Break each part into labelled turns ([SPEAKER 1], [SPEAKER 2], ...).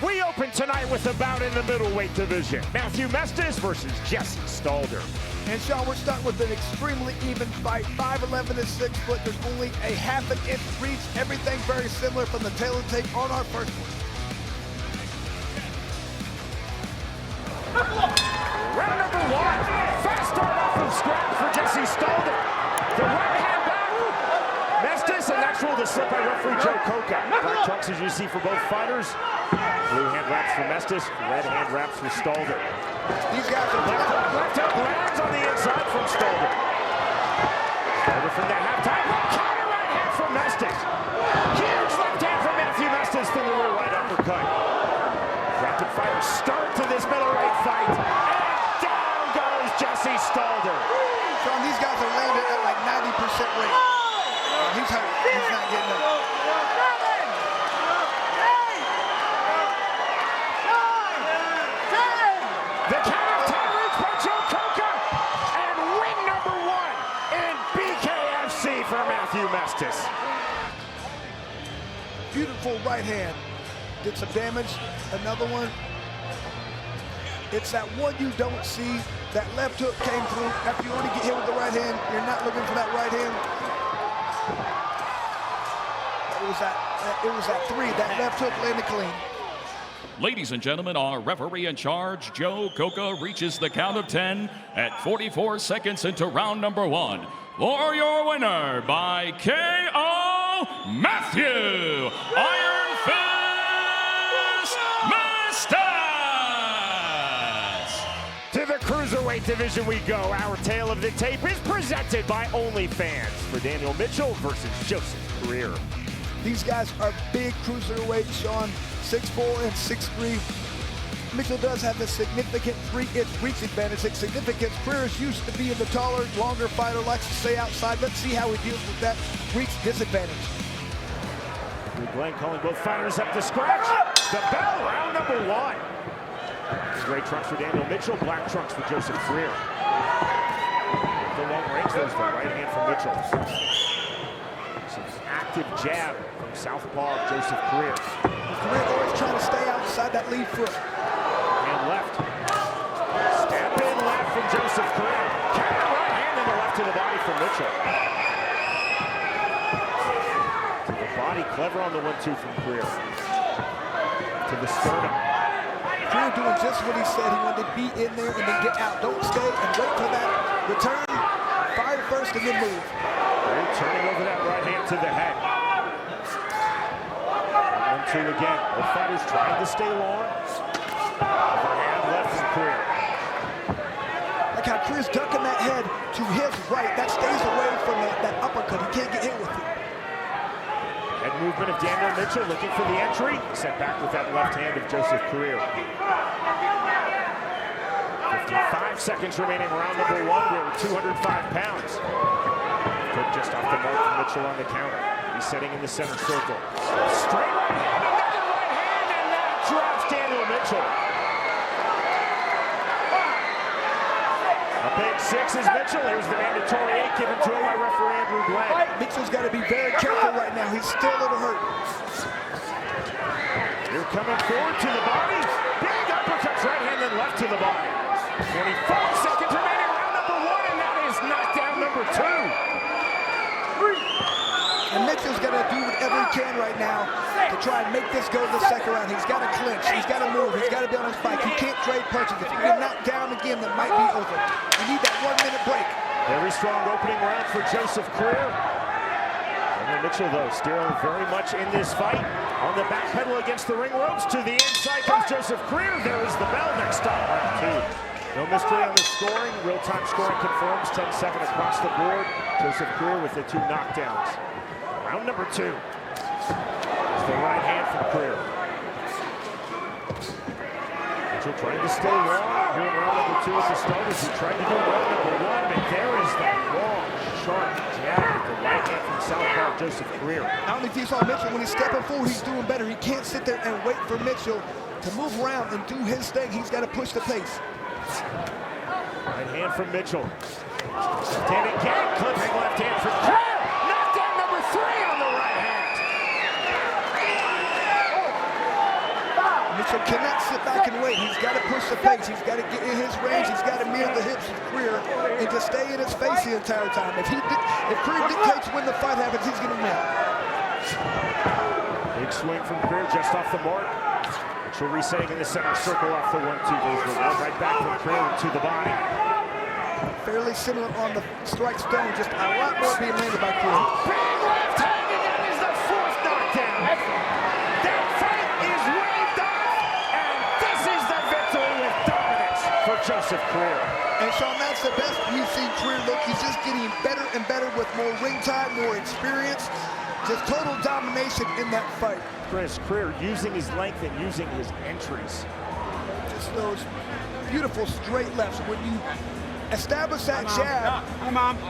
[SPEAKER 1] We open tonight with a bout in the middleweight division. Matthew Mestis versus Jesse Stalder.
[SPEAKER 2] And Sean, we're starting with an extremely even fight. 5'11" and 6 foot. There's only a half an inch reach. Everything very similar from the tail and tape on our first one.
[SPEAKER 1] Round number 1. Fast start off of scratch for Jesse Stalder. The right hand back. Mestis, a natural to slip by referee Joe Coca. Black trunks as you see for both fighters. Blue hand wraps for Mestis. Red hand wraps for Stalder.
[SPEAKER 2] These guys are
[SPEAKER 1] left hook lands on the inside from Stalder. Stalder from the halftime. Counter right hand from Mestis. Huge left hand from Matthew Mestis from the rear right uppercut. Rapid fire start to this middleweight fight. And down goes Jesse Stalder.
[SPEAKER 2] Sean, these guys are landing at like 90% rate. He's hurt. He's not getting up.
[SPEAKER 1] The count of 10 reached by Joe Coca. And win number 1 in BKFC for Matthew Mestis.
[SPEAKER 2] Beautiful right hand. Did some damage. Another one. It's that one you don't see. That left hook came through. After you only get hit with the right hand, you're not looking for that right hand. It was that 3. That left hook landed clean.
[SPEAKER 3] Ladies and gentlemen, our referee in charge, Joe Coca, reaches the count of 10 at 44 seconds into round number 1. For your winner by KO, Matthew Iron Fist Mestis.
[SPEAKER 1] To the cruiserweight division we go. Our tale of the tape is presented by OnlyFans for Daniel Mitchell versus Joseph Greer.
[SPEAKER 2] These guys are big cruiserweight, Sean. 6'4" and 6'3". Mitchell does have a significant 3-inch reach advantage. Its significance, Greer is used to being the taller, longer fighter, likes to stay outside. Let's see how he deals with that reach disadvantage.
[SPEAKER 1] Glenn calling both fighters up to scratch. The bell, round number 1. Gray trunks for Daniel Mitchell, black trunks for Joseph Greer. The long range, there's the right hand from Mitchell. Some active jab from southpaw Joseph Greer.
[SPEAKER 2] Greer always trying to stay outside that lead foot.
[SPEAKER 1] And left. Step in left from Joseph Greer. Counter right hand and the left to the body from Mitchell. To the body, clever on the 1-2 from Greer. To the sternum.
[SPEAKER 2] Greer doing just what he said. He wanted to be in there and then get out. Don't stay and wait for that return. Fire first and then move.
[SPEAKER 1] Greer turning over that right hand to the head. 1-2 again. Both fighters trying to stay long. Overhand left from Greer.
[SPEAKER 2] Like how Greer's ducking that head to his right. That stays away from that uppercut. He can't get hit with it.
[SPEAKER 1] Head movement of Daniel Mitchell looking for the entry. Set back with that left hand of Joseph Greer. 55 seconds remaining, round number 1. We're at 205 pounds. Cook just off the mark from Mitchell on the counter. He's setting in the center circle. Straight right hand, another right hand, and that drops Daniel Mitchell. A big 6 is Mitchell. Here's the mandatory 8 given to him by referee Andrew Glenn.
[SPEAKER 2] Mitchell's got to be very careful right now. He's still a little hurt.
[SPEAKER 1] You're coming forward to the body. Big uppercuts, right hand and left to the body. 24 seconds remaining, round number 1, and that is knockdown number 2.
[SPEAKER 2] And Mitchell's got to do whatever he can right now to try and make this go to the second round. He's got to clinch. He's got to move. He's got to be on his bike. He can't trade punches. If you get knocked down again, that might be over. You need that 1-minute break.
[SPEAKER 1] Very strong opening round for Joseph Greer. And Mitchell, though, still very much in this fight. On the back pedal against the ring ropes. To the inside comes Joseph Greer. There is the bell. Next stop, round 2. No mystery on the scoring. Real-time scoring confirms 10-7 across the board. Joseph Greer with the 2 knockdowns. Round number 2. It's the right hand from Greer. Mitchell trying to stay long. Here in round number 2 with the starters. He tried to do round number 1, but there is that long, sharp jab with the right hand from southpaw Joseph Greer.
[SPEAKER 2] I don't know if you saw Mitchell when he's stepping forward, he's doing better. He can't sit there and wait for Mitchell to move around and do his thing. He's got to push the pace.
[SPEAKER 1] Right hand from Mitchell. Left hand again, clipping left hand from Greer. Knockdown number 3 on the right hand.
[SPEAKER 2] Mitchell cannot sit back and wait. He's got to push the pace. He's got to get in his range. He's got to mirror the hips of Creer and just stay in his face the entire time. If Creer dictates when the fight happens, he's going to win.
[SPEAKER 1] Big swing from Creer just off the mark. Mitchell resetting in the center circle off the 1-2. Goes the one right back from Creer to the body.
[SPEAKER 2] Fairly similar on the strike zone, just a lot more being landed by Creer.
[SPEAKER 1] Big left hand, and that is the fourth knockdown. That fight is waved off, and this is the victory with dominance for Joseph Creer.
[SPEAKER 2] And Sean, that's the best we've seen Creer look. He's just getting better and better with more ring time, more experience. Just total domination in that fight.
[SPEAKER 1] Chris Creer using his length and using his entries.
[SPEAKER 2] Just those beautiful straight lefts. When you establish that jab,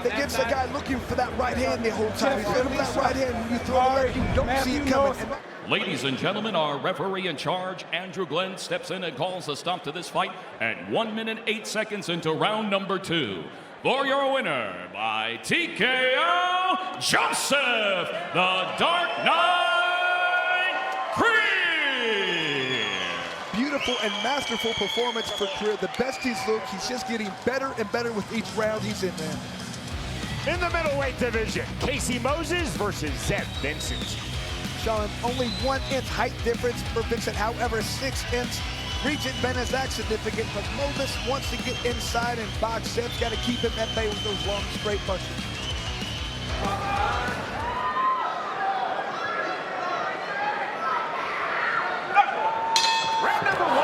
[SPEAKER 2] that gets the guy looking for that right hand the whole time. He's looking for that right hand. When you throw the left, you don't see it coming.
[SPEAKER 3] Ladies and gentlemen, our referee in charge, Andrew Glenn, steps in and calls a stop to this fight at 1 minute 8 seconds into round number 2. For your winner by TKO, Joseph the Dark Knight Creer.
[SPEAKER 2] Beautiful and masterful performance for Creer. The best he's looked. He's just getting better and better with each round he's in there.
[SPEAKER 1] In the middleweight division, Casey Moses versus Zeb Vincent.
[SPEAKER 2] Sean, only 1 inch height difference for Vincent. However, 6 inch reach advantage, that's significant, but Moses wants to get inside and box. Zeb's got to keep him at bay with those long, straight punches.
[SPEAKER 1] Round number 1.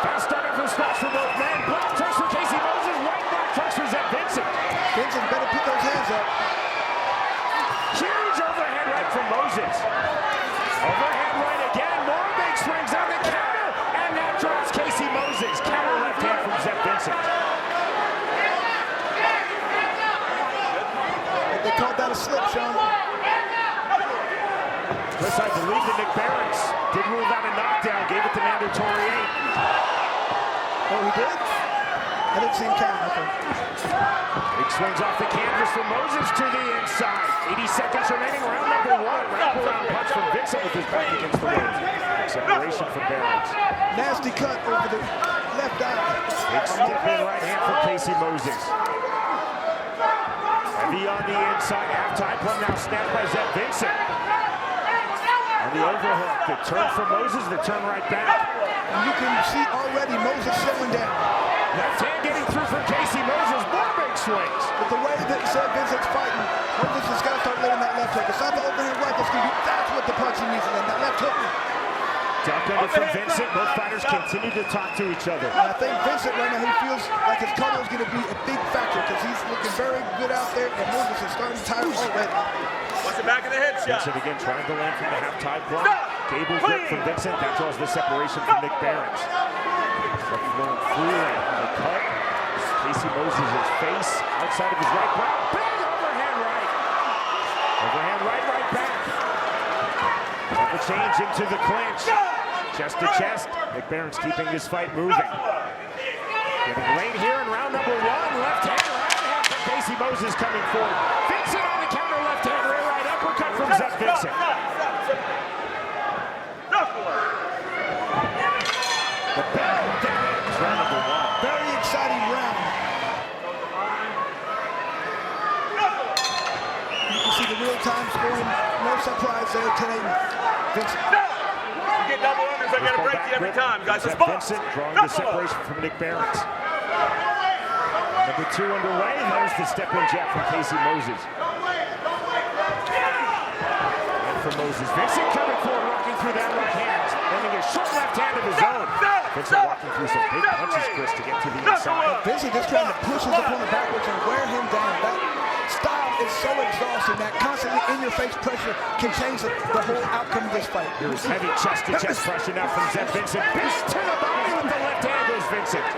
[SPEAKER 1] Fast starting from scratch for both men. Black trunks for Casey Moses, white black trunks for Zeb Vincent.
[SPEAKER 2] Vincent better put those hands up.
[SPEAKER 1] Huge overhand right from Moses. Overhand right again. More big swings on the counter. And that drops Casey Moses. Counter left hand from Zeb Vincent.
[SPEAKER 2] They called that a slip, Sean.
[SPEAKER 1] Chris, I believe that Nick Barrett did rule that a knockdown. Gave it to mandatory 8.
[SPEAKER 2] Oh, he did? I didn't see him count. Okay.
[SPEAKER 1] Big swings off the canvas from Moses to the inside. 80 seconds remaining, round number 1. Wraparound punch from Vincent with his back against the ropes. Separation from Barrett.
[SPEAKER 2] Nasty cut over the left eye.
[SPEAKER 1] Big stepping right hand from Casey Moses. Heavy on the inside. Half-time plum now snapped by Zeb Vincent. On the overhook, the turn from Moses, the turn right back.
[SPEAKER 2] And you can see already Moses slowing down.
[SPEAKER 1] Left hand getting through from Casey Moses. More big swings.
[SPEAKER 2] But the way that Zeb Vincent's fighting, Moses has got to start letting that left hook. It's not the overhand right that's going to do. That's what the punch he needs to land, that left hook.
[SPEAKER 1] Duck under from Vincent. Both fighters continue to talk to each other.
[SPEAKER 2] And I think Vincent right now, he feels like his cardio is going to be a big factor because he's looking very good out there, and Moses is starting tired already.
[SPEAKER 4] Watch the back of the head shot.
[SPEAKER 1] Vincent again trying to land from the half-tide block. Gable grip from Vincent. That draws the separation from Nick Barrett. Left flowing freely on the cut. Casey Moses' face outside of his right brow. Big overhand right. Overhand right, right back. Never change into the clinch. Chest to chest. Nick Barrett's keeping this fight moving. Getting late here in round number 1. Left hand, right hand from Casey Moses coming forward. Vincent on the counter, left hand, rear right uppercut from Zeb Vincent. The bell ends round number 1.
[SPEAKER 2] Very exciting round. You can see the real-time scoring. No surprise there today. Vincent.
[SPEAKER 4] You get double unders, I got to break you every time, guys. Let's
[SPEAKER 1] Vincent drawing the separation from Nick Barrett. Number 2 underway. There's the step-in jab from Casey Moses. And from Moses. Vincent coming forward, walking through that right hand. Landing a short left hand of his own. Vincent walking through some big punches, Chris, to get to the inside.
[SPEAKER 2] Vincent just trying to push his opponent backwards and wear him down. That style is so exhausting that constantly in-your-face pressure can change the whole outcome of this fight.
[SPEAKER 1] Here's heavy chest-to-chest pressure now from Zeb Vincent. Beast to the body with the left hand goes Vincent.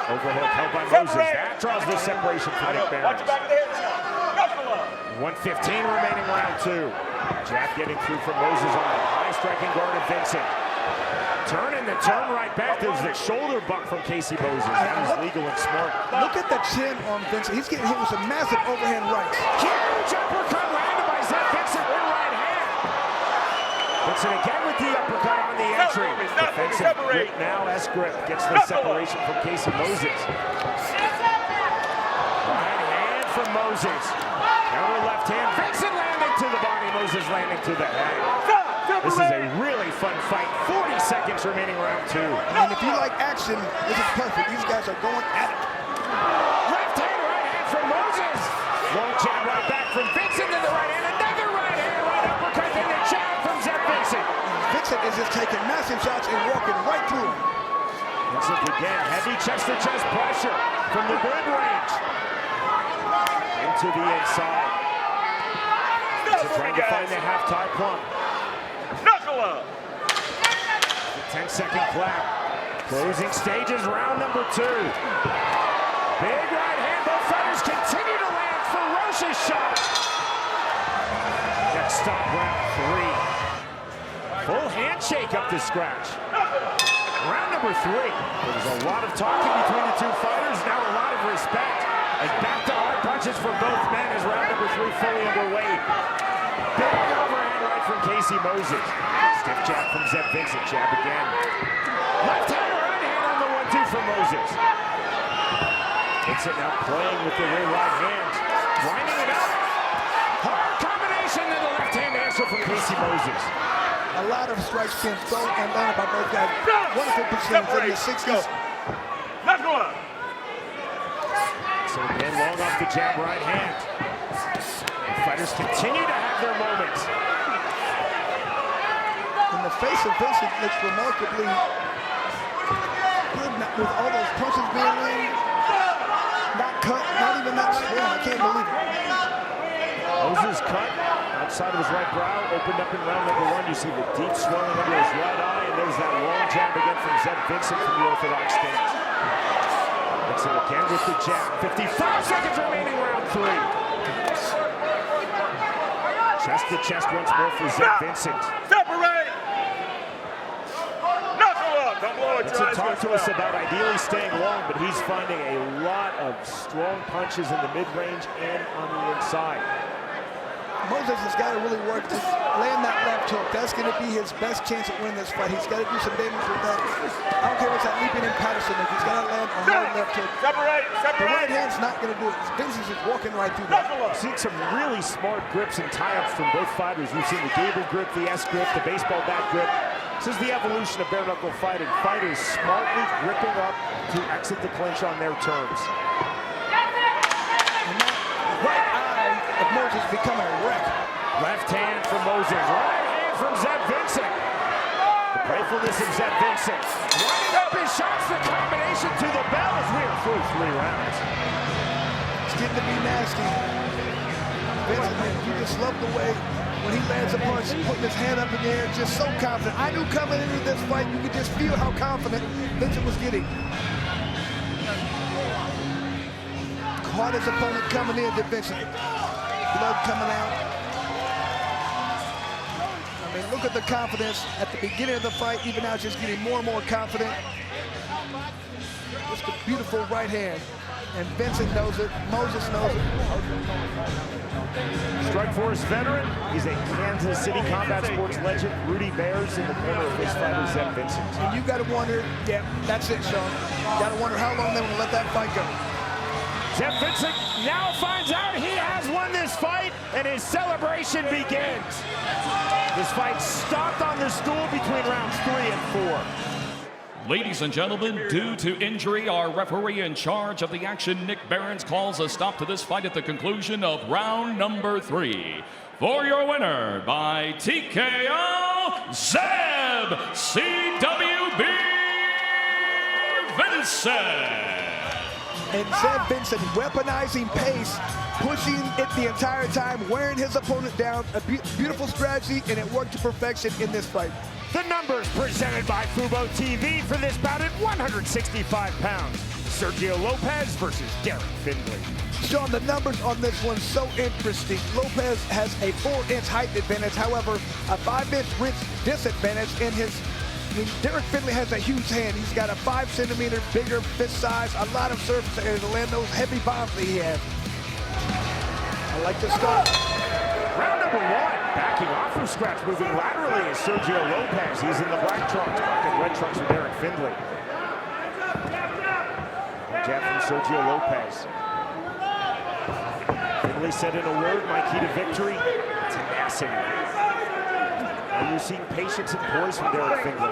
[SPEAKER 1] Overhook held by Moses. That draws the separation from Nick Barrett. 1:15 remaining round 2. Jab getting through from Moses on the high striking guard of Vincent. Turn and the turn right back. There's the shoulder buck from Casey Moses. That is legal and smart.
[SPEAKER 2] Look at the chin on Vincent. He's getting hit with some massive overhand rights.
[SPEAKER 1] Huge uppercut landed by Zeb Vincent with right hand. Vincent again with the uppercut on the entry. Defensive grip now as grip gets the separation from Casey Moses. Right hand from Moses. Counter left hand. Vincent landing to the body. Moses landing to the head. This is a really fun fight. 40 seconds remaining round 2.
[SPEAKER 2] And if you like action, this is perfect. These guys are going at it.
[SPEAKER 1] Left hand, right hand from Moses. Long jab right back from Vincent to the right hand. Another right hand, right uppercut, then the jab from Zeb Vincent.
[SPEAKER 2] Vincent is just taking massive shots and walking right through them.
[SPEAKER 1] Vincent again, heavy chest-to-chest pressure from the mid-range. Into the inside. Vincent trying to find the half-tie plump.
[SPEAKER 4] Knuckle up.
[SPEAKER 1] 10-second clap. Closing stages, round number 2. Big right hand, both fighters continue to land ferocious shots. Next stop, round 3. Full handshake up to scratch. Round number 3. There was a lot of talking between the two fighters, now a lot of respect. And back to hard punches for both men as round number 3 fully underway. Big overhand right from Casey Moses. Stiff jab from Zeb Vincent, jab again. Left hand, right hand on the 1-2 from Moses. Vincent now playing with the rear right hand. Winding it up. Hard combination and the left hand answer from Casey Moses.
[SPEAKER 2] A lot of strikes being thrown and landed by both guys. Wonderful percentage in the 60s.
[SPEAKER 4] Knuckle up.
[SPEAKER 1] So again, long off the jab right hand. The fighters continue to have their moments.
[SPEAKER 2] And the face of Vincent looks remarkably good with all those punches being landed. Not cut, not even that swollen. I can't believe it.
[SPEAKER 1] Moses cut outside of his right brow, opened up in round number 1. You see the deep swelling under his right eye, and there's that long jab again from Zeb Vincent from the orthodox stance. Vincent again with the jab. 55 seconds remaining, round 3. Chest to chest once more for Zeb Vincent.
[SPEAKER 4] Separate. Knuckle up. Don't blow it.
[SPEAKER 1] Vincent talked to us about ideally staying long, but he's finding a lot of strong punches in the mid-range and on the inside.
[SPEAKER 2] Moses has got to really work to land that left hook. That's going to be his best chance at winning this fight. He's got to do some damage with that. I don't care what's that leaping in Patterson. He's got to land a hard left hook.
[SPEAKER 4] Separate.
[SPEAKER 2] The right
[SPEAKER 4] Separate.
[SPEAKER 2] hand's not going to do it. Vincent's just walking right through that.
[SPEAKER 4] Knuckle up.
[SPEAKER 1] We've seen some really smart grips and tie-ups from both fighters. We've seen the Gable grip, the S grip, the baseball bat grip. This is the evolution of bare-knuckle fighting. Fighters smartly gripping up to exit the clinch on their terms.
[SPEAKER 2] And that right eye of Moses becoming a wreck.
[SPEAKER 1] Left hand from Moses, right hand from Zeb Vincent. The playfulness of Zeb Vincent. Winding up his shots, the combination to the bell as we are through 3 rounds.
[SPEAKER 2] It's getting to be nasty. Vincent, man, you just love the way when he lands a punch, putting his hand up in the air, just so confident. I knew coming into this fight, you could just feel how confident Vincent was getting. Caught his opponent coming in to Vincent. Blood coming out. I mean, look at the confidence at the beginning of the fight, even now just getting more and more confident. Just a beautiful right hand. And Vincent knows it, Moses knows it.
[SPEAKER 1] Strikeforce veteran, he's a Kansas City Combat Sports legend. Rudy Bears in the corner of his fighter, Zeb Vincent.
[SPEAKER 2] And you gotta wonder, yeah, that's it, Sean. You gotta wonder how long they will let that fight go.
[SPEAKER 1] Zeb Vincent now finds out he has won this fight, and his celebration begins. This fight stopped on the stool between rounds 3 and 4.
[SPEAKER 3] Ladies and gentlemen, due to injury, our referee in charge of the action, Nick Behrens, calls a stop to this fight at the conclusion of round number 3. For your winner by TKO, Zeb CWB Vincent.
[SPEAKER 2] And Zeb Vincent weaponizing pace, pushing it the entire time, wearing his opponent down. A beautiful strategy, and it worked to perfection in this fight.
[SPEAKER 1] The numbers presented by Fubo TV for this bout at 165 pounds. Sergio Lopez versus Derek Findlay.
[SPEAKER 2] Sean, the numbers on this one so interesting. Lopez has a 4-inch height advantage, however, a 5-inch reach disadvantage in his. I mean, Derek Findlay has a huge hand. He's got a 5-centimeter bigger fist size, a lot of surface area to land those heavy bombs that he has. I like the start.
[SPEAKER 1] Round number one. Backing off from scratch, moving laterally is Sergio Lopez. He's in the black trunks, rocking red trunks with Derek Findlay. Jab from Sergio Lopez. Findlay said in a word, my key to victory, tenacity. Now you're seeing patience and poise from Derek Findlay.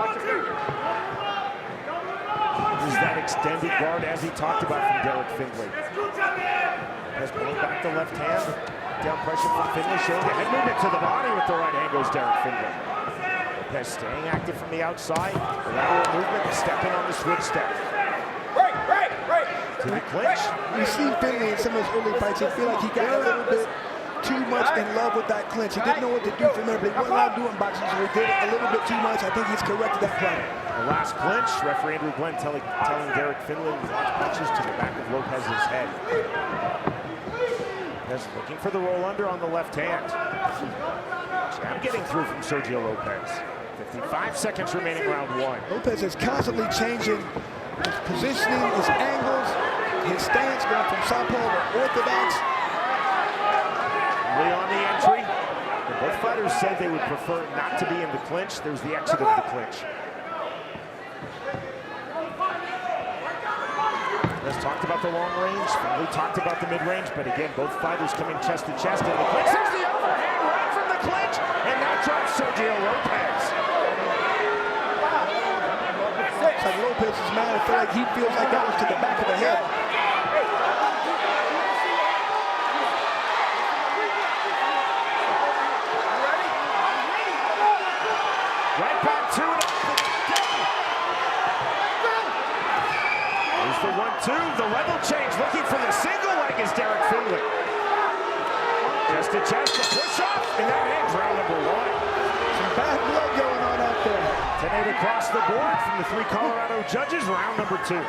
[SPEAKER 1] This is that extended guard as he talked about from Derek Findlay. Lopez pulling back the left hand. Down pressure from Findlay, showing a head movement to the body with the right hand goes Derek Findlay. Lopez staying active from the outside. The lateral movement, stepping on the switch step. To the clinch.
[SPEAKER 2] You see Findlay in some of his early fights, I feel like he got a little bit too much in love with that clinch. He didn't know what to do from there, but he wasn't allowed to do it in boxing, so he did it a little bit too much. I think he's corrected that problem.
[SPEAKER 1] The last clinch, referee Andrew Glenn telling Derek Findlay to watch punches to the back of Lopez's head. Lopez looking for the roll under on the left hand. Jab getting through from Sergio Lopez. 55 seconds remaining, round one.
[SPEAKER 2] Lopez is constantly changing his positioning, his angles, his stance, going from southpaw to orthodox.
[SPEAKER 1] Lee on the entry. Both fighters said they would prefer not to be in the clinch. There's the exit of the clinch. Let's talked about the long range. We talked about the mid-range, but again, both fighters coming chest to chest in the clinch. There's the overhand right from the clinch, and that drops Sergio Lopez.
[SPEAKER 2] It's like Lopez is mad. I feel like he feels like that was to the back of the head.
[SPEAKER 1] Right back to it. There's the 1-2, the level change. Looking for the single leg is Derek Findlay. Chest to chest, the push off, and that ends round number one.
[SPEAKER 2] Some bad blood going on out there.
[SPEAKER 1] 10-8 across the board from the three Colorado judges, round number two.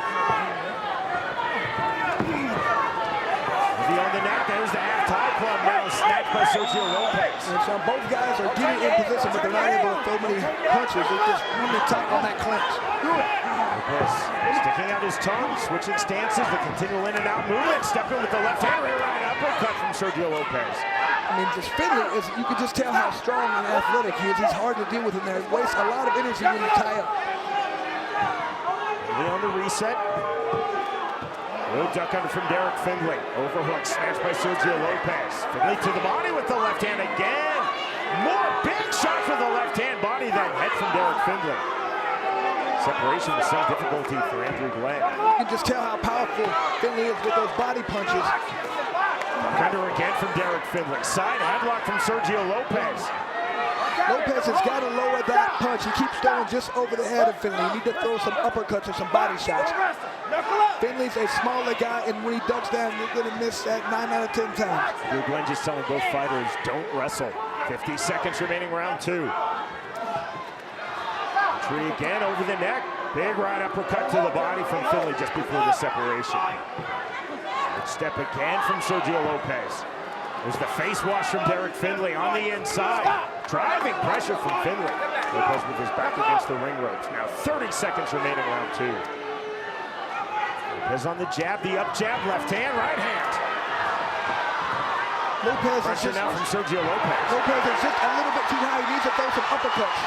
[SPEAKER 1] On the neck, there's the half-tie club now, snatched by Sergio Lopez.
[SPEAKER 2] And so both guys are getting in position, but they're not able to throw many punches. They're just really tight on that clinch.
[SPEAKER 1] Lopez sticking out his tongue, switching stances, the continual in and out movement, stepping with the left hand, rear right uppercut from Sergio Lopez.
[SPEAKER 2] I mean, just Findlay, you can just tell how strong and athletic he is. He's hard to deal with in there. He wastes a lot of energy when you tie up.
[SPEAKER 1] Lee on the reset. Little duck under from Derek Findlay. Overhook snatched by Sergio Lopez. Findlay to the body with the left hand again. More big shot for the left hand body, then head from Derek Findlay. Separation with some difficulty for Andrew Glenn.
[SPEAKER 2] You can just tell how powerful Findlay is with those body punches.
[SPEAKER 1] Under again from Derek Findlay. Side headlock from Sergio Lopez.
[SPEAKER 2] Lopez has got to lower that punch. He keeps throwing just over the head of Findlay. You need to throw some uppercuts or some body shots. Findlay's a smaller guy, and when he ducks down, you're going to miss that 9 out of 10 times.
[SPEAKER 1] Andrew Glenn just telling both fighters, don't wrestle. 50 seconds remaining, round two. Tree again over the neck. Big right uppercut to the body from Findlay just before the separation. Good step again from Sergio Lopez. There's the face wash from Derek Findlay on the inside. Driving pressure from Findlay. Lopez with his back against the ring ropes. Now 30 seconds remaining, round two. Lopez on the jab, the up jab, left hand, right hand.
[SPEAKER 2] Lopez
[SPEAKER 1] Pressure
[SPEAKER 2] is just,
[SPEAKER 1] now from Sergio Lopez.
[SPEAKER 2] Lopez is just a little bit too high. He needs to throw some uppercuts.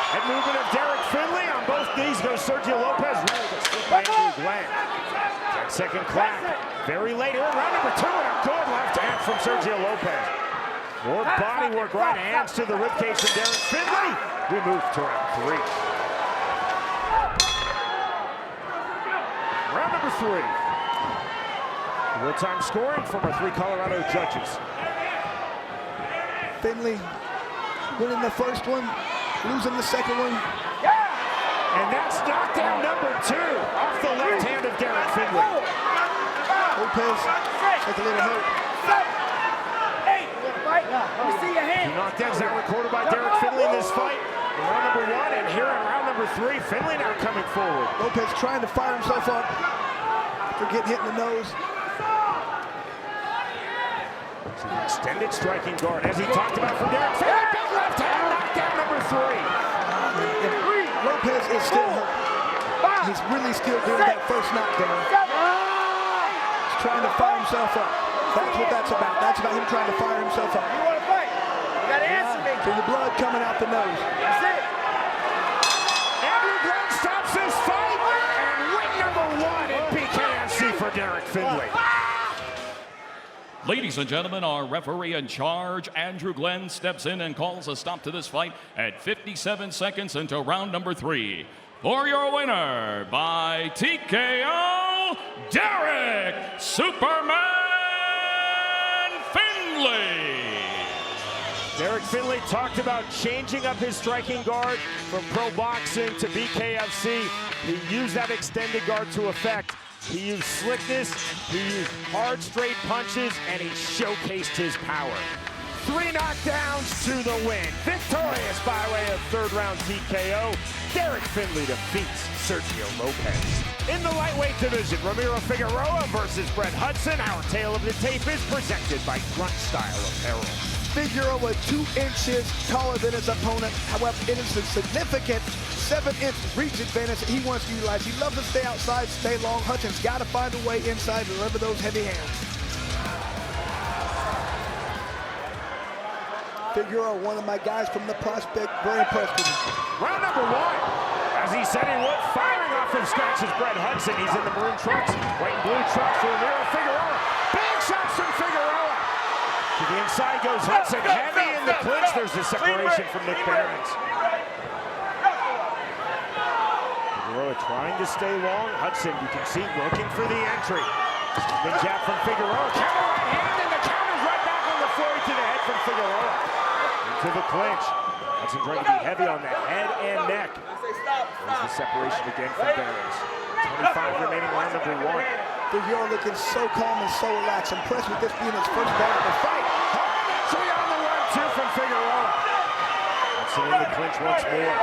[SPEAKER 1] Head movement of Derek Findlay. On both knees goes Sergio Lopez. Ready to slip by Andrew Glenn. 10-second clap. Very late here in round number two, and a good left hand from Sergio Lopez. More body work, right hands to the ribcage from Derek Findlay. We move to round three. Round number three. Real-time scoring from our three Colorado judges.
[SPEAKER 2] Findlay winning the first one, losing the second one.
[SPEAKER 1] And that's knockdown number two off the left hand of Derek Findlay.
[SPEAKER 2] Lopez took a little hurt.
[SPEAKER 1] Two knockdowns now recorded by Derek Findlay in this fight. In round number one, and here in round number three, Findlay now coming forward.
[SPEAKER 2] Lopez trying to fire himself up after getting hit in the nose.
[SPEAKER 1] So the extended striking guard, as he talked about from Derek Findlay. Big left hand, knockdown number three.
[SPEAKER 2] Lopez is still hurt. He's really still doing that first knockdown. He's trying to fire himself up. That's what that's about. That's about him trying to fire himself up.
[SPEAKER 4] You want to fight? You got to answer me.
[SPEAKER 2] So the blood coming out the nose.
[SPEAKER 4] That's it.
[SPEAKER 1] Andrew Glenn stops this fight, and win number 1 in BKFC for Derek Finley.
[SPEAKER 3] Ladies and gentlemen, our referee in charge, Andrew Glenn, steps in and calls a stop to this fight at 57 seconds into round number 3. For your winner by TKO, Derek Superman Finley.
[SPEAKER 1] Derek Finley talked about changing up his striking guard from pro boxing to BKFC. He used that extended guard to effect. He used slickness, he used hard, straight punches, and he showcased his power. 3 knockdowns to the win. Victorious by way of third-round TKO, Derek Finley defeats Sergio Lopez. In the lightweight division, Ramiro Figueroa versus Brett Hudson. Our tale of the tape is presented by Grunt Style Apparel.
[SPEAKER 2] Figueroa 2 inches taller than his opponent. However, it is a significant 7-inch reach advantage that he wants to utilize. He loves to stay outside, stay long. Hudson's got to find a way inside to deliver those heavy hands. Figueroa, one of my guys from the Prospect, very impressed with him.
[SPEAKER 1] Round number 1. As he said he would, firing off of scratches Brett Hudson. He's in the maroon trunks, white and blue trunks for Ramiro Figueroa. Big shots from Figueroa. To the inside goes Hudson, heavy in the clinch. There's the separation from Nick Behrens. Figueroa trying to stay long. Hudson, you can see, working for the entry. Big jab from Figueroa. Counter right hand, and the counter's right back on the floor to the head from Figueroa. Into the clinch. Hudson trying to be heavy on the head and neck. There's the separation again from Behrens. 25 remaining, round number 1.
[SPEAKER 2] Figueroa looking so calm and so relaxed. Impressed with this being his first bout of the fight.
[SPEAKER 1] Hard entry on the 1-2 from Figueroa. Hudson in the clinch once more.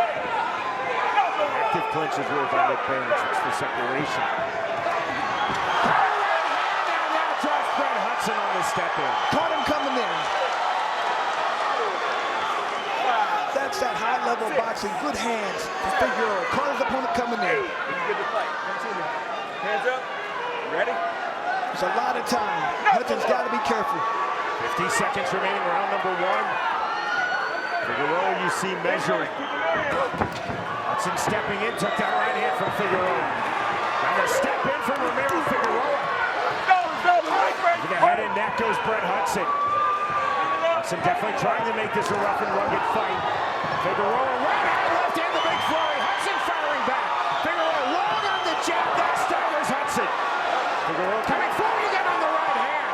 [SPEAKER 1] Active clinch is ruled by Nick Behrens. It's the separation. And now drops Brett Hudson on the step in.
[SPEAKER 2] Caught him coming in. That's that high-level boxing. Good hands for Figueroa. Caught his opponent coming in.
[SPEAKER 4] He's good to fight. Continue. Hands up. Ready?
[SPEAKER 2] There's a lot of time. Hudson's got to be careful.
[SPEAKER 1] 50 seconds remaining, round number 1. Figueroa, you see measuring. Hudson stepping in, took that right hand from Figueroa. Now a step in from Ramiro Figueroa. Over the head and neck goes Brett Hudson. Hudson definitely trying to make this a rough and rugged fight. Figueroa right hand, left hand, the big flurry. Hudson firing back. Figueroa long on the jab. That staggers Hudson. Figueroa coming forward again on the right hand.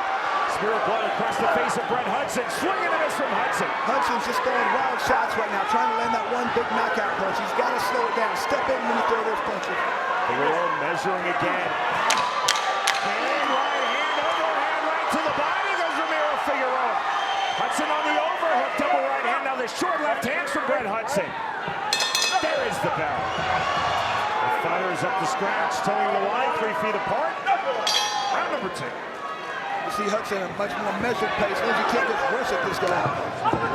[SPEAKER 1] Spear of blood across the face of Brett Hudson. Swinging and a miss from Hudson.
[SPEAKER 2] Hudson's just throwing wild shots right now, trying to land that one big knockout punch. He's got to slow it down. Step in when you throw those punches.
[SPEAKER 1] Figueroa measuring again. And right hand, overhand right to the body goes Ramiro Figueroa. Hudson on the overhook, double right hand. Now the short left hands from Brett Hudson. There is the bell. The fires up the scratch, towing the line 3 feet apart. Round number 2.
[SPEAKER 2] You see Hudson at a much more measured pace. Lindsey can't just rush at this guy.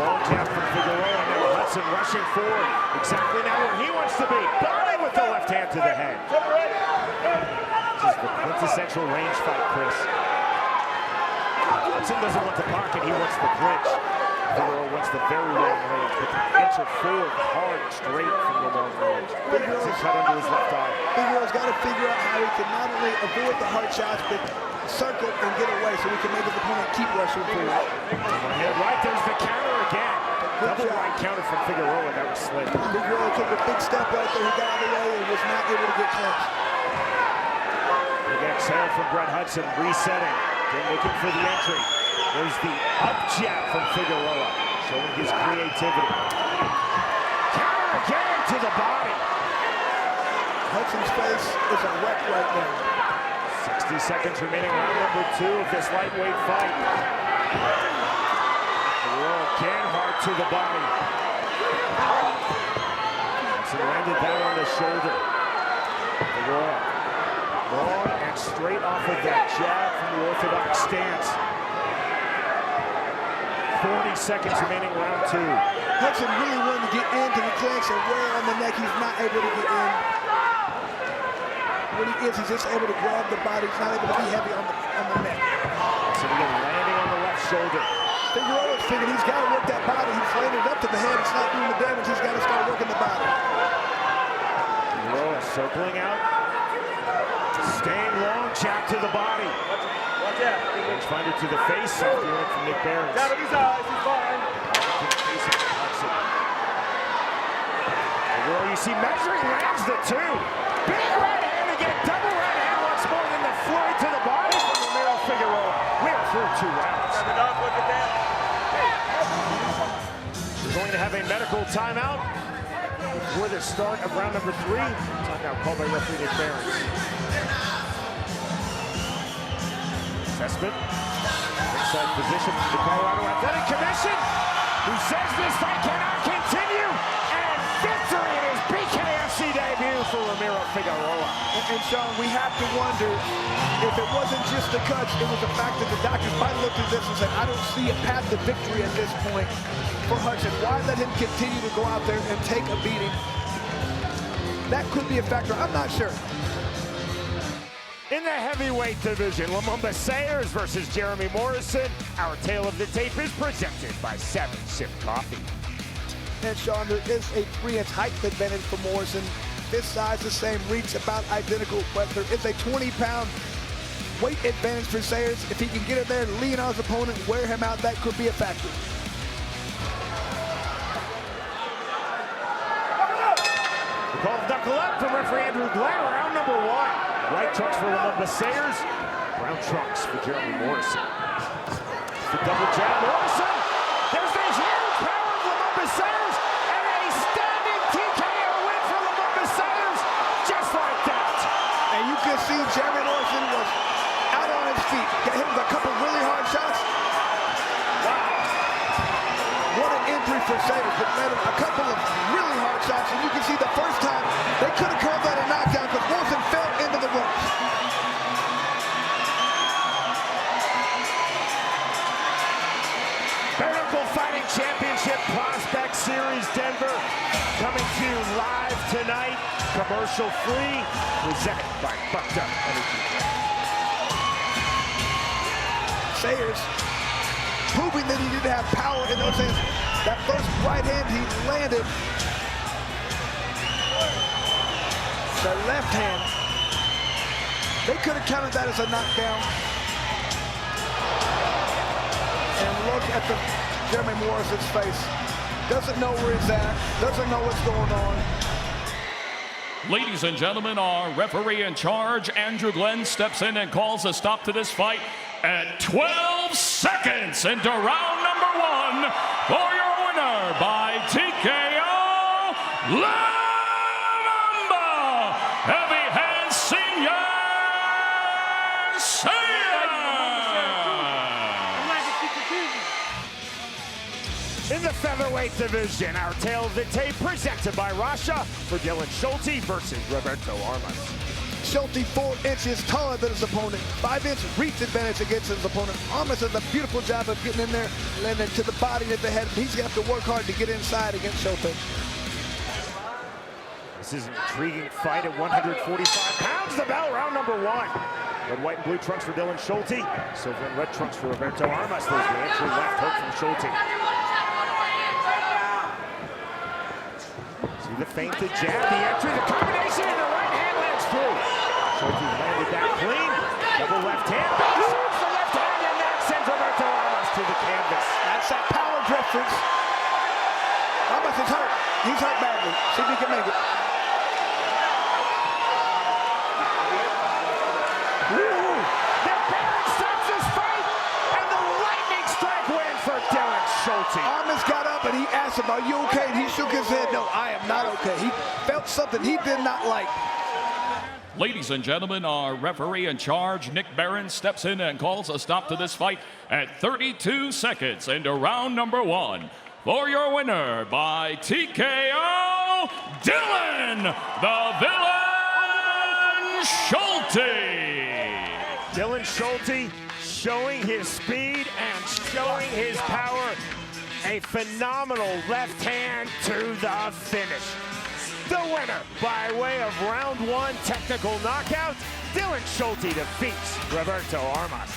[SPEAKER 1] Long jab from Figueroa. Now Hudson rushing forward. Exactly now where he wants to be. Body with the left hand to the head. This is the quintessential range fight, Chris. Hudson doesn't want the pocket, he wants the clinch. Figueroa wants the very long range, but the enter forward hard, straight from the long range. Figueroa's cut under his left eye.
[SPEAKER 2] Figueroa's got to figure out how he can not only avoid the hard shots, but circle and get away so he can make his opponent keep rushing forward.
[SPEAKER 1] Overhead right, there's the counter again. Double right counter from Figueroa, that was slick.
[SPEAKER 2] Figueroa took a big step right there. He got out of the way and was not able to get clinched.
[SPEAKER 1] Big exhale from Brett Hudson, resetting. Then looking for the entry. There's the up jab from Figueroa, showing his creativity. Counter again to the body.
[SPEAKER 2] Hudson's face is a wreck right now.
[SPEAKER 1] 60 seconds remaining, round number 2 of this lightweight fight. Figueroa again hard to the body. Hudson landed that on the shoulder. Figueroa long and straight off of that jab from the orthodox stance. 40 seconds remaining, round 2.
[SPEAKER 2] Hudson really wanted to get into the clinch and wear on the neck. He's not able to get in. When he is, he's just able to grab the body. He's not able to be heavy on the neck.
[SPEAKER 1] Yates, and again landing on the left shoulder.
[SPEAKER 2] Figueroa's figured he's got to work that body. He's landed up to the head. It's not doing the damage. He's got to start working the body.
[SPEAKER 1] Figueroa circling out. Staying long, jab to the body.
[SPEAKER 4] Watch out.
[SPEAKER 1] Rangefinder to the face, after went from Nick Barron.
[SPEAKER 4] Down in his eyes, he's fine.
[SPEAKER 1] Figueroa, you see measuring, lands the two. Big right hand again, double right hand once more, and the flurry to the body from Ramiro Figueroa. We're through 2 rounds.
[SPEAKER 4] Look at that.
[SPEAKER 1] We're going to have a medical timeout before the start of round number 3. Timeout called by referee Nick Barron. Assessment. Inside position from the Colorado Athletic Commission, who says this fight cannot continue. And victory in his BKFC debut for Ramiro Figueroa.
[SPEAKER 2] And Sean, we have to wonder if it wasn't just the cuts, it was the fact that the doctors might look at this and say, I don't see a path to victory at this point for Hudson. Why let him continue to go out there and take a beating? That could be a factor. I'm not sure.
[SPEAKER 1] In the heavyweight division, Lumumba Sayers versus Jeremy Morrison. Our tale of the tape is presented by 7 Sip Coffee.
[SPEAKER 2] And Sean, there is a 3-inch height advantage for Morrison. Fist size the same, reach about identical, but there is a 20-pound weight advantage for Sayers. If he can get in there and lean on his opponent, wear him out, that could be a factor.
[SPEAKER 1] The call of knuckle up from referee Andrew Glenn, round number 1. White trunks for Lumumba Sayers, brown trunks for Jeremy Morrison. The double jab, Morrison. There's the huge power of Lumumba Sayers, and a standing TKO win for Lumumba Sayers, just like that.
[SPEAKER 2] And you can see Jeremy Morrison was out on his feet. Got hit with a couple really hard shots. Wow. What an injury for Sayers, but landed a couple of really hard shots, and you can see the first time they could have called that a knockdown because Morrison fell into the ropes.
[SPEAKER 1] Fighting Championship Prospect Series Denver coming to you live tonight, commercial free, presented by Bucked Up Energy.
[SPEAKER 2] Sayers proving that he didn't have power in those hands. That first right hand he landed, the left hand, they could have counted that as a knockdown. And look at the Jeremy Morrison's face. Doesn't know where he's at, doesn't know what's going on.
[SPEAKER 3] Ladies and gentlemen, our referee in charge, Andrew Glenn, steps in and calls a stop to this fight at 12 seconds into round number 1 for your winner by TKO, Lumumba Heavy Hand Senior Sayers.
[SPEAKER 1] In the featherweight division, our tale of the tape presented by Rasha for Dylan Schulte versus Roberto Armas.
[SPEAKER 2] Schulte 4 inches taller than his opponent, 5-inch reach advantage against his opponent. Armas does a beautiful job of getting in there, landing to the body and the head. He's going to have to work hard to get inside against Schulte.
[SPEAKER 1] This is an intriguing fight at 145 pounds. The bell, round number 1. Red, white, and blue trunks for Dylan Schulte. Silver and red trunks for Roberto Armas. There's the entry left hook from Schulte. See the feint, the jab, the entry, the combination, and the right hand lands through. Schulte landed that clean. Double left hand. Shoots the left hand, and that sends Roberto Armas to the canvas.
[SPEAKER 2] That's that power difference. Armas is hurt. He's hurt badly. See if he can make it. Armas got up and he asked him, are you okay? And he shook his head, no, I am not okay. He felt something he did not like.
[SPEAKER 3] Ladies and gentlemen, our referee in charge, Nick Barron, steps in and calls a stop to this fight at 32 seconds into round number 1. For your winner by TKO, Dylan the Villain Schulte.
[SPEAKER 1] Dylan Schulte showing his speed and showing his power. A phenomenal left hand to the finish. The winner by way of round 1 technical knockout, Dylan Schulte defeats Roberto Armas.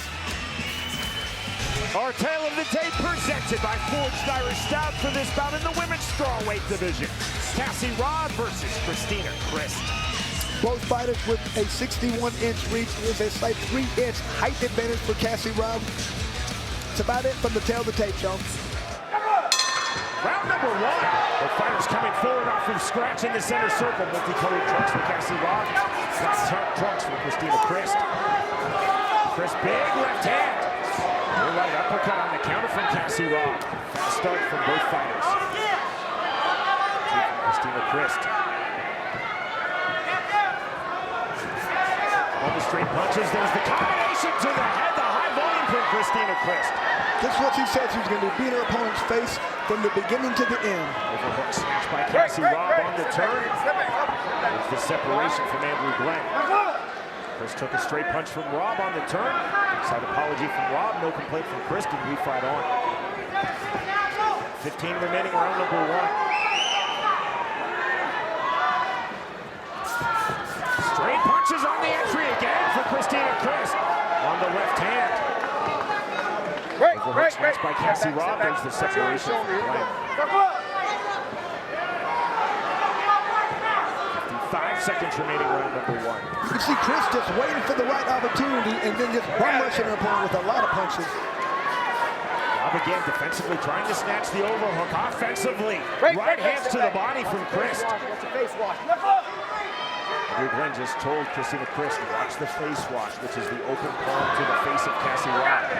[SPEAKER 1] Our tale of the day presented by Forged Irish Stout for this bout in the women's strawweight division. Cassie Robb versus Cristina Crist.
[SPEAKER 2] Both fighters with a 61-inch reach. There's a slight 3-inch height advantage for Cassie Robb. That's about it from the tail of the tape, Joe.
[SPEAKER 1] Round number 1. The fighters coming forward off of scratch in the center circle. Multicolored trunks for Cassie Robb. Flat top trunks for Cristina Crist. Crist, big left hand. Rear right uppercut on the counter from Cassie Robb. Fast start from both fighters. Cristina Crist. All the straight punches. There's the combination to the head. The high volume from Cristina Crist.
[SPEAKER 2] This is what she said. She was going to be beating her opponent's face from the beginning to the end.
[SPEAKER 1] Overhook smash by Cassie Robb on the turn. There's the separation from Andrew Glenn. Crist took a straight punch from Robb on the turn. Side apology from Robb. No complaint from Crist, and we fight on. 15 remaining, round number 1. Straight punches on the entry again for Cristina Crist on the left hand. Overhook smash by Cassie Robb. There's the separation from Glenn. 55 seconds remaining, round number 1.
[SPEAKER 2] You can see Crist just waiting for the right opportunity and then just bum-rushing her opponent with a lot of punches.
[SPEAKER 1] Robb again defensively trying to snatch the overhook. Offensively, right hands to the body from Crist. Andrew Glenn just told Cristina Crist to watch the face wash, which is the open palm to the face of Cassie Robb.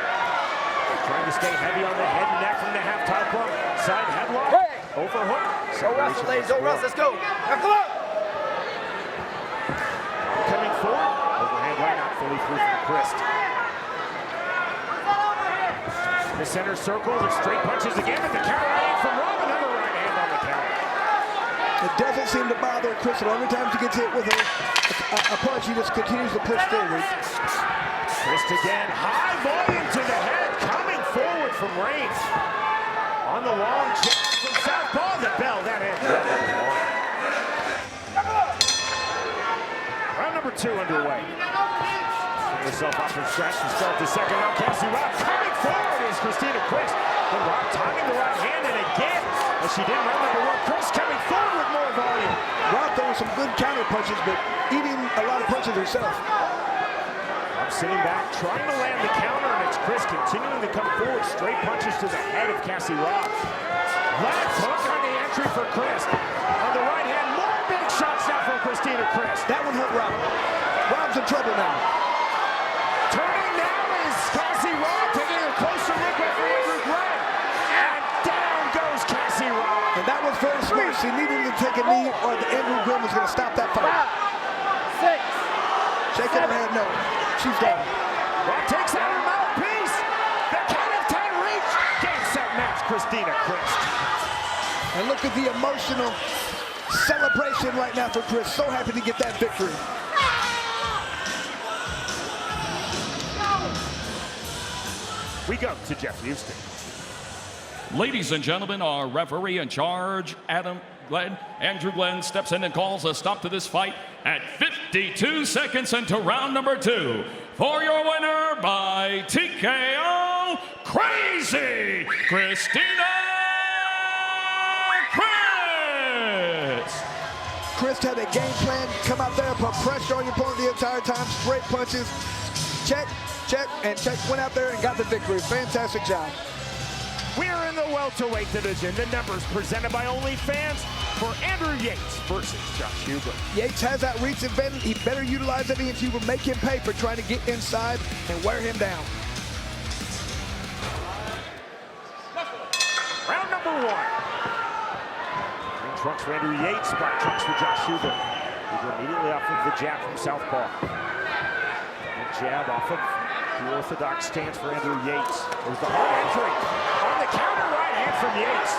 [SPEAKER 1] Trying to stay heavy on the head and neck from the half-top bump. Side headlock, overhook.
[SPEAKER 5] Go wrestle, ladies, go wrestle, let's go. Come on.
[SPEAKER 1] Coming forward, overhand right, not fully through from Crist. The center circle, the straight punches again, but the counter right from Robb, another right hand on the counter.
[SPEAKER 2] It doesn't seem to bother Crist. Every time she gets hit with a punch, she just continues to push forward.
[SPEAKER 1] Crist again, high volume to the head, coming forward from range. On the long jab from southpaw, the bell, that ends. Round number 2 underway. Putting herself off from scratch to start the second round. Cassie Robb coming forward is Cristina Crist. But Robb timing the right hand, and again, as she did round number 1, Crist coming forward with more volume.
[SPEAKER 2] Robb throwing some good counter punches, but eating a lot of punches herself.
[SPEAKER 1] Robb sitting back, trying to land the counter, and it's Crist continuing to come forward. Straight punches to the head of Cassie Robb. Left hook on the entry for Crist. On the right hand, more big shots now from Cristina Crist.
[SPEAKER 2] That one hurt Robb. Robb's in trouble now.
[SPEAKER 1] Turning now is Cassie Robb, taking a closer look at Andrew Glenn. And down goes Cassie Robb.
[SPEAKER 2] And that was very smart. She needed to take a knee or the Andrew Glenn was going to stop that fight.
[SPEAKER 5] 5, 6,
[SPEAKER 2] Shaking her head, no. She's done.
[SPEAKER 1] Robb takes out her mouthpiece. The count of 10 reach. Game, set, match, Cristina Crist.
[SPEAKER 2] And look at the emotional celebration right now for Crist. So happy to get that victory.
[SPEAKER 1] We go to Jeff Houston.
[SPEAKER 3] Ladies and gentlemen, our referee in charge, Andrew Glenn, steps in and calls a stop to this fight at 52 seconds into round number 2. For your winner by TKO, Crazy Cristina Crist.
[SPEAKER 2] Crist had a game plan, come out there, put pressure on your opponent the entire time, straight punches, check, and check, went out there and got the victory. Fantastic job.
[SPEAKER 1] We're in the welterweight division. The numbers presented by OnlyFans for Andrew Yates versus Josh Huber.
[SPEAKER 2] Yates has that reach advantage. He better utilize it against Huber, make him pay for trying to get inside and wear him down.
[SPEAKER 1] Round number 1. Green trunks for Andrew Yates, black trunks for Josh Huber. Huber immediately off of the jab from southpaw. And jab off of the orthodox stance for Andrew Yates. There's the hard entry. On the counter, right hand from Yates.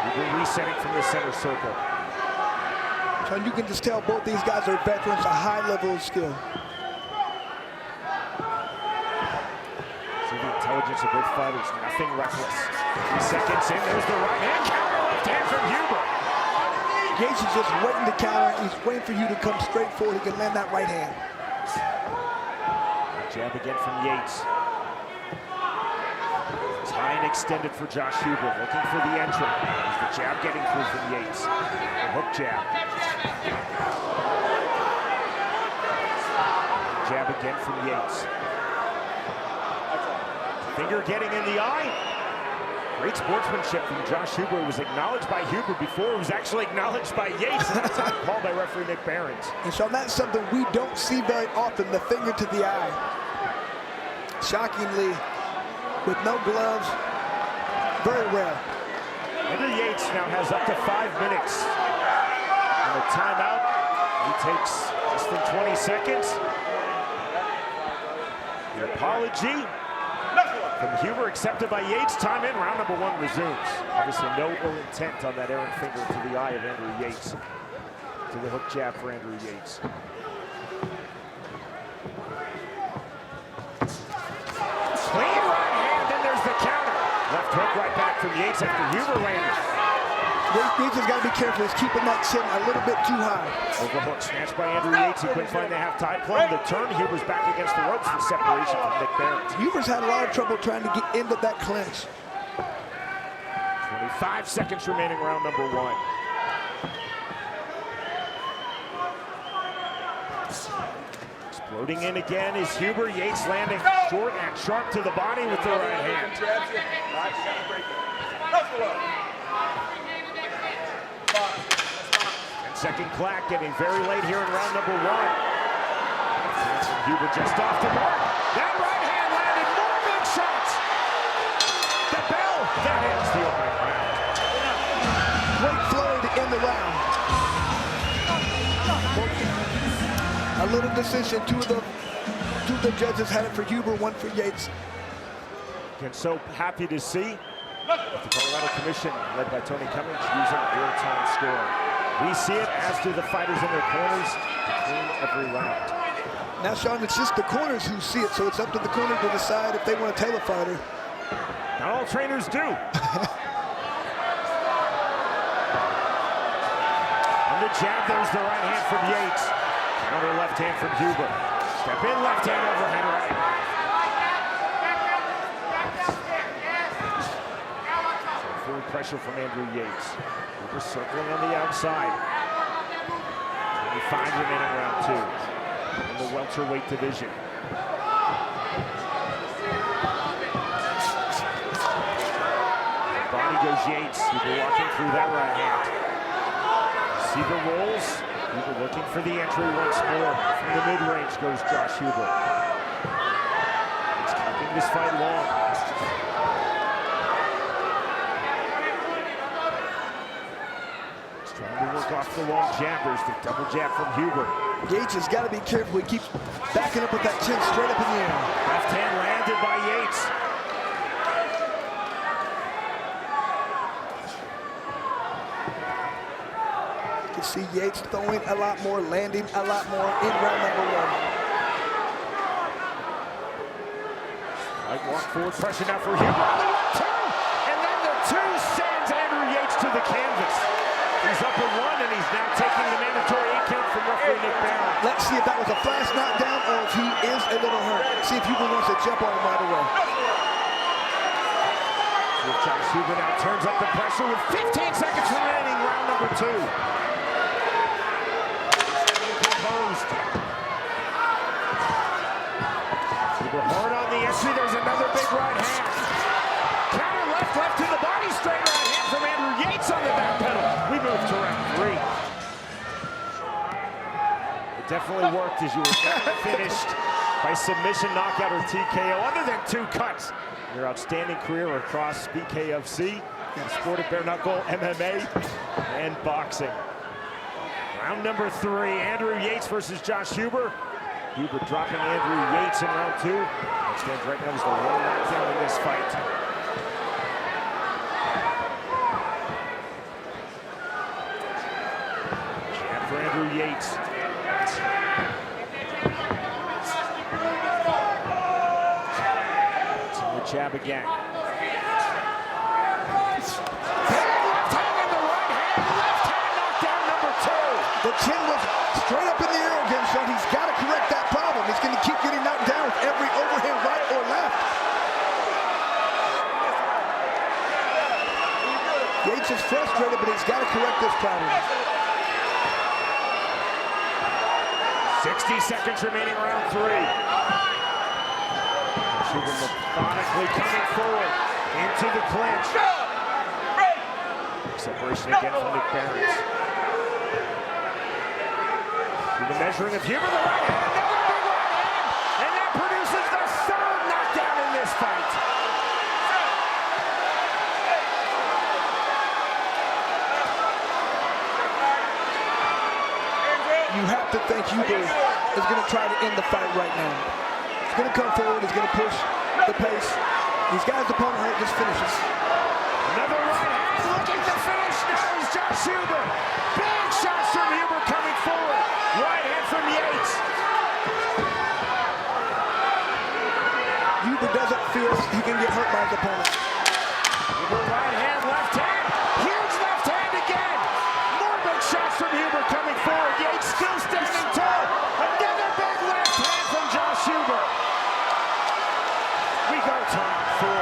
[SPEAKER 1] Huber resetting from the center circle.
[SPEAKER 2] So you can just tell both these guys are veterans, a high level of skill.
[SPEAKER 1] See the intelligence of both fighters, nothing reckless. 3 seconds in, there's the right hand, counter left hand from Huber.
[SPEAKER 2] Yates is just waiting to counter. He's waiting for you to come straight forward. He can land that right hand.
[SPEAKER 1] Jab again from Yates. line extended for Josh Huber, looking for the entry. There's the jab getting through from Yates. The hook jab. Jab again from Yates. Finger getting in the eye. Great sportsmanship from Josh Huber. It was acknowledged by Huber before it was actually acknowledged by Yates. And that's called by referee Nick Behrens.
[SPEAKER 2] And so that's something we don't see very often, the finger to the eye. Shockingly, with no gloves, very rare.
[SPEAKER 1] Andrew Yates now has up to 5 minutes. And a timeout, he takes less than 20 seconds. The apology from Huber accepted by Yates. Time in, round number 1 resumes. Obviously no ill intent on that errant finger to the eye of Andrew Yates. To the hook jab for Andrew Yates. Clean right hand, then there's the counter. Left hook right back from Yates after Huber landed.
[SPEAKER 2] Yates has got to be careful. He's keeping that chin a little bit too high.
[SPEAKER 1] Overhook snatched by Andrew Yates. He couldn't find the half-tide play. The turn, Huber's back against the ropes for separation from Nick Behrens.
[SPEAKER 2] Huber's had a lot of trouble trying to get into that clinch.
[SPEAKER 1] 25 seconds remaining, round number 1. Exploding in again is Huber. Yates landing short and sharp to the body with the right hand. 10-second clack getting very late here in round number 1. Huber just off the mark. That right hand landed more big shots. The bell that ends the opening round.
[SPEAKER 2] Great flurry to end the round. A little decision. Two of the judges had it for Huber, one for Yates.
[SPEAKER 1] Again, so happy to see the Colorado Commission, led by Tony Cummings, using real-time scoring. We see it, as do the fighters in their corners, between every round.
[SPEAKER 2] Now, Sean, it's just the corners who see it, so it's up to the corner to decide if they want to tail a fighter.
[SPEAKER 1] Not all trainers do. On the jab, there's the right hand from Yates. Counter left hand from Huber. Step in, left hand, overhand right. Forward pressure from Andrew Yates. Huber circling on the outside. 25 remaining round 2 in the welterweight division. Body goes Yates. Huber walking through that right hand. See the rolls. Huber looking for the entry once more. From the mid-range goes Josh Huber. He's keeping this fight long. He's trying to work off the long jab. There's the double jab from Huber.
[SPEAKER 2] Yates has got to be careful. He keeps backing up with that chin straight up in the air.
[SPEAKER 1] Left hand landed by Yates.
[SPEAKER 2] You can see Yates throwing a lot more, landing a lot more in round number 1.
[SPEAKER 1] Right walk forward, pressure now for Huber on the 1-2, and then the 2 sends Andrew Yates to the canvas. He's up in 1, and he's now taking the mandatory 8 count from referee Nick Behrens.
[SPEAKER 2] Let's see if that was a flash knockdown or if he is a little hurt. See if Huber wants to jump on him right away.
[SPEAKER 1] Josh Huber now turns up the pressure with 15 seconds remaining, round number 2. Composed. Huber hard on the entry. There's another big right hand. Counter left to the body. Straight right hand from Andrew Yates on the back pedal. We move to round 3. It definitely worked, as you were finished by submission, knockout, or TKO, other than 2 cuts. Your outstanding career across BKFC, the sport of bare knuckle, MMA, and boxing. Round number 3, Andrew Yates versus Josh Huber. Huber dropping Andrew Yates in round 2. That stands right now as the lone knockdown in this fight. Jab for Andrew Yates. Jab again. Left hand and the right hand. Left hand knockdown number 2.
[SPEAKER 2] The chin was straight up in the air again, so he's got to correct that problem. He's going to keep getting knocked down with every overhand right or left. correct this pattern.
[SPEAKER 1] 60 seconds remaining, round 3. Sugar methodically coming forward into the clinch. Separation again from Nick Behrens. The measuring of Huber, the right hand, another big right hand, and that produces the 3rd knockdown in this fight.
[SPEAKER 2] You have to think Huber is going to try to end the fight right now. He's going to come forward, he's going to push the pace. He's got his opponent hurt, just finishes.
[SPEAKER 1] Another right hand, looking to finish now is Josh Huber. Big shots from Huber coming forward. Right hand from Yates.
[SPEAKER 2] Huber doesn't feel he can get hurt by his opponent.
[SPEAKER 1] Huber right hand, left hand. Huge left hand again. More big shots from Huber coming forward. Yates still standing tall. Another big left hand from Josh Huber. We go time 4.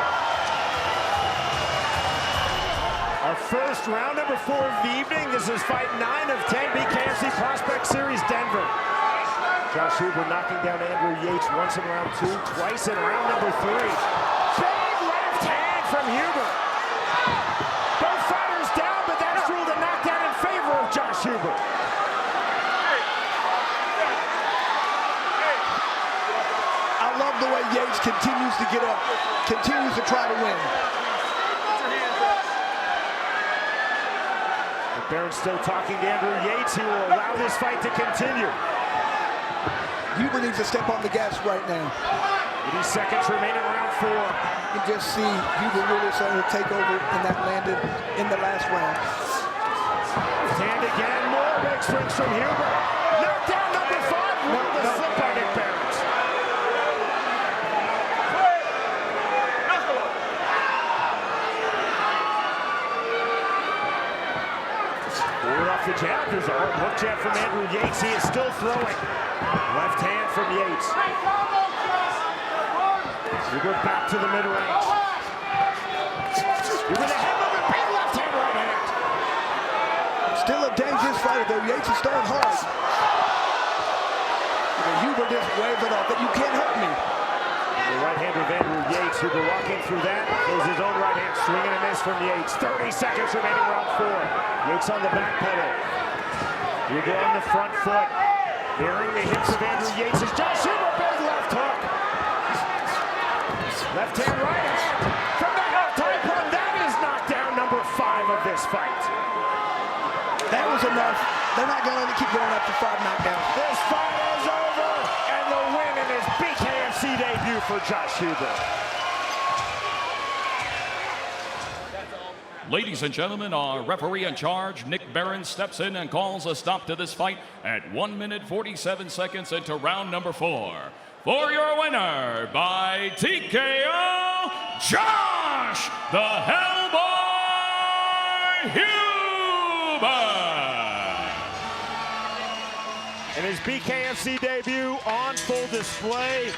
[SPEAKER 1] Our first round, number 4 of the evening. This is fight 9 of 10, BKFC Prospect Series Denver. Josh Huber knocking down Andrew Yates once in round 2, twice in round number 3. Big left hand from Huber. Both fighters down, but that's ruled a knockdown in favor of Josh Huber.
[SPEAKER 2] I love the way Yates continues to get up, continues to try to win.
[SPEAKER 1] Behrens still talking to Andrew Yates. He will allow this fight to continue.
[SPEAKER 2] Huber needs to step on the gas right now.
[SPEAKER 1] 80 seconds remaining, round 4.
[SPEAKER 2] You can just see Huber really starting to take over, and that landed in the last round.
[SPEAKER 1] Hand again, more big swings from Huber. Knockdown number 5. The slip by Nick Behrens. Forward off the jab. There's a hard hook jab from Andrew Yates. He is still throwing. Left hand from Yates. Huber back to the mid-range. Huber the head movement, big left hand, right hand.
[SPEAKER 2] Still a dangerous fighter, though. Yates is throwing hard. And Huber just waves it off, but you can't hurt me.
[SPEAKER 1] The right hand of Andrew Yates. Huber walking through that. There's his own right hand, swing and a miss from Yates. 30 seconds remaining, round 4. Yates on the back pedal. Huber on the front foot. Bearing the hips of Andrew Yates is Josh Huber, big left hook. Left hand, right hand. From the halftime point, that is knockdown number 5 of this fight.
[SPEAKER 2] That was enough. They're not going to let it keep going up to 5 knockdowns.
[SPEAKER 1] This fight is over, and the win in his BKFC debut for Josh Huber.
[SPEAKER 3] Ladies and gentlemen, our referee in charge, Nick Behrens, steps in and calls a stop to this fight at 1 minute 47 seconds into round number 4. For your winner by TKO, Josh the Hellboy Huber.
[SPEAKER 1] In his BKFC debut, on full display,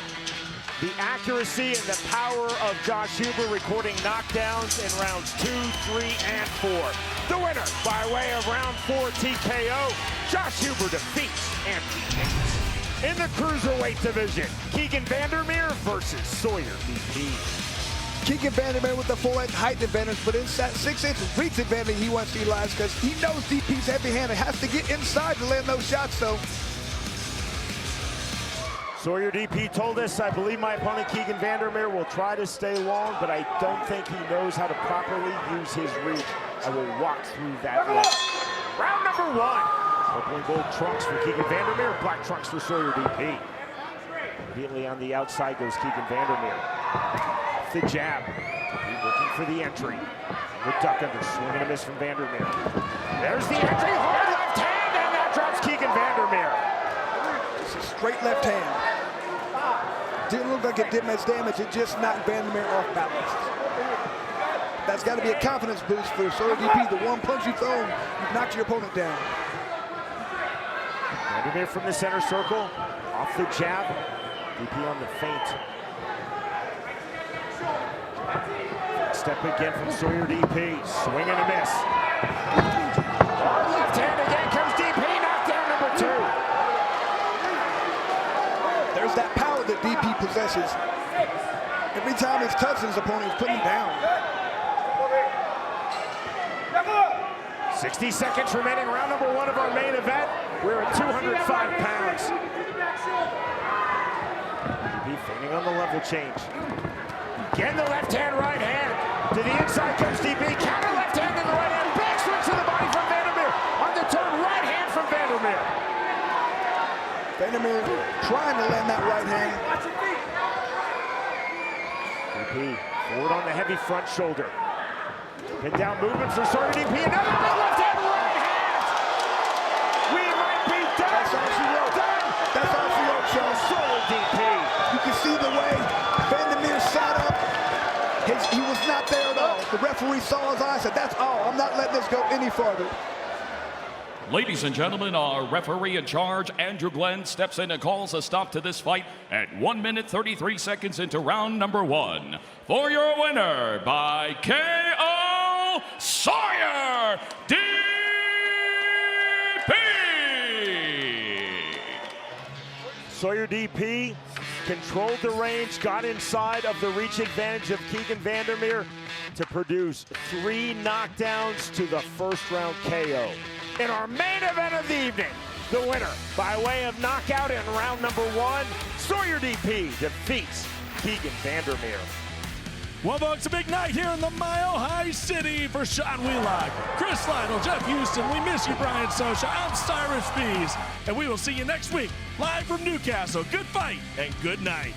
[SPEAKER 1] the accuracy and the power of Josh Huber, recording knockdowns in rounds 2, 3, and 4. The winner by way of round 4 TKO, Josh Huber defeats Andrew Yates. In the cruiserweight division, Keegan Vandermeer versus Sawyer Depee.
[SPEAKER 2] Keegan Vandermeer with the full-length height advantage, but inside 6-inch reach advantage he wants to utilize because he knows DP's heavy-handed, has to get inside to land those shots, so.
[SPEAKER 1] Sawyer Depee told us, I believe my opponent Keegan Vandermeer will try to stay long, but I don't think he knows how to properly use his reach. I will walk through that. Round number 1. Purple and gold trunks for Keegan Vandermeer, black trunks for Sawyer Depee. Immediately on the outside goes Keegan Vandermeer. The jab, looking for the entry. The duck under, swing and a miss from Vandermeer. There's the entry, hard left hand, and that drops Keegan Vandermeer.
[SPEAKER 2] It's a straight left hand. Didn't look like it did much damage, it just knocked Vandermeer off balance. That's got to be a confidence boost for Sawyer Depee. The one punch you throw, you've knocked your opponent down.
[SPEAKER 1] Vandermeer from the center circle, off the jab. Depee on the feint. Step again from Sawyer Depee, swing and a miss. left hand again comes Depee, knockdown number 2.
[SPEAKER 2] There's that power that Depee possesses. Every time he's touching his opponent, he's putting him down.
[SPEAKER 1] 60 seconds remaining, round number 1 of our main event. We're at 205 pounds. Depee feigning on the level change. Again, the left hand, right hand. To the inside comes Depee. Counter left hand and the right hand. Big switch to the body from Vandermeer. On the turn, right hand from Vandermeer.
[SPEAKER 2] Vandermeer trying to land that right hand.
[SPEAKER 1] Depee forward on the heavy front shoulder. Pin down movement for Sawyer Depee. Another big left hand, right hand. We might be done.
[SPEAKER 2] That's all she wrote. That's all she wrote, Sean.
[SPEAKER 1] Sawyer Depee.
[SPEAKER 2] You can see the way Vandermeer sat up. He was not there at all. The referee saw his eyes, said, that's all. I'm not letting this go any farther.
[SPEAKER 3] Ladies and gentlemen, our referee in charge, Andrew Glenn, steps in and calls a stop to this fight at 1 minute 33 seconds into round number 1. For your winner by KO, Sawyer Depee!
[SPEAKER 1] Sawyer Depee controlled the range, got inside of the reach advantage of Keegan Vandermeer to produce 3 knockdowns to the first round KO. In our main event of the evening, the winner by way of knockout in round number 1, Sawyer Depee defeats Keegan Vandermeer.
[SPEAKER 6] Well, folks, a big night here in the Mile High City for Sean Wheelock, Chris Lytle, Jeff Houston. We miss you, Brian Sosha. I'm Cyrus Bees, and we will see you next week live from Newcastle. Good fight and good night.